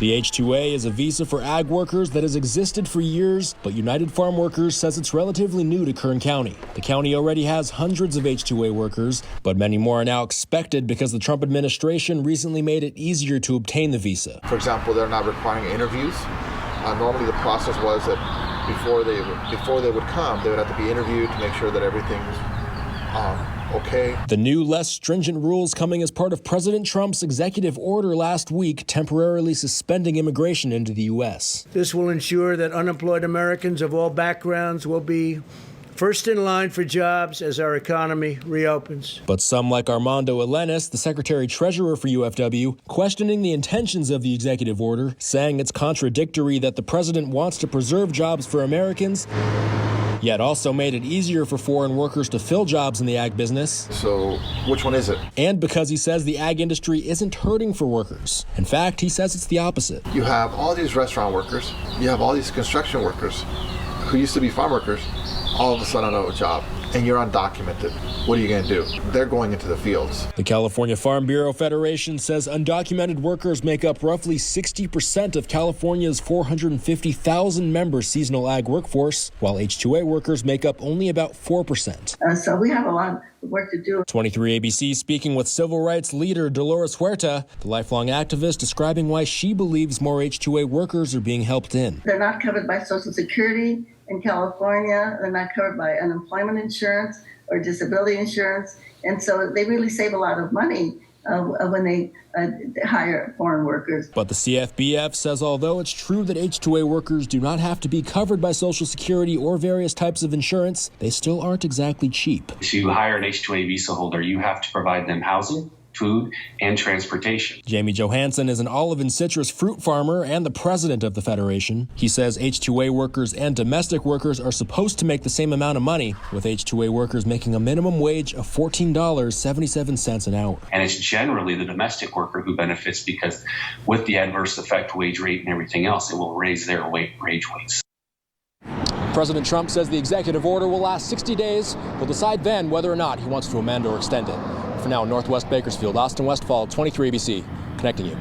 The H-2A is a visa for ag workers that has existed for years, but United Farm Workers says it's relatively new to Kern County. The county already has hundreds of H-2A workers, but many more are now expected because the Trump administration recently made it easier to obtain the visa. For example, they're not requiring interviews. Normally the process was that before they would come, they would have to be interviewed to make sure that everything's okay. The new, less stringent rules coming as part of President Trump's executive order last week temporarily suspending immigration into the U.S. This will ensure that unemployed Americans of all backgrounds will be first in line for jobs as our economy reopens. But some, like Armando Elenis, the Secretary-Treasurer for UFW, questioning the intentions of the executive order, saying it's contradictory that the president wants to preserve jobs for Americans, yet also made it easier for foreign workers to fill jobs in the ag business. So which one is it? And because he says the ag industry isn't hurting for workers. In fact, he says it's the opposite. You have all these restaurant workers, you have all these construction workers who used to be farm workers, all of a sudden out of a job, and you're undocumented. What are you going to do? They're going into the fields. The California Farm Bureau Federation says undocumented workers make up roughly 60% of California's 450,000 member seasonal ag workforce, while H-2A workers make up only about 4%. So we have a lot of work to do. 23 ABC speaking with civil rights leader Dolores Huerta, the lifelong activist describing why she believes more H-2A workers are being helped in. They're not covered by Social Security in California. They're not covered by unemployment insurance or disability insurance. And so they really save a lot of money when they hire foreign workers. But the CFBF says although it's true that H-2A workers do not have to be covered by Social Security or various types of insurance, they still aren't exactly cheap. To hire an H-2A visa holder, you have to provide them housing, food, and transportation. Jamie Johansson is an olive and citrus fruit farmer and the president of the federation. He says H-2A workers and domestic workers are supposed to make the same amount of money, with H-2A workers making a minimum wage of $14.77 an hour. And it's generally the domestic worker who benefits because with the adverse effect wage rate and everything else, it will raise their wage rates. President Trump says the executive order will last 60 days. He'll decide then whether or not he wants to amend or extend it. For now, in Northwest Bakersfield, Austin Westfall, 23 ABC, connecting you.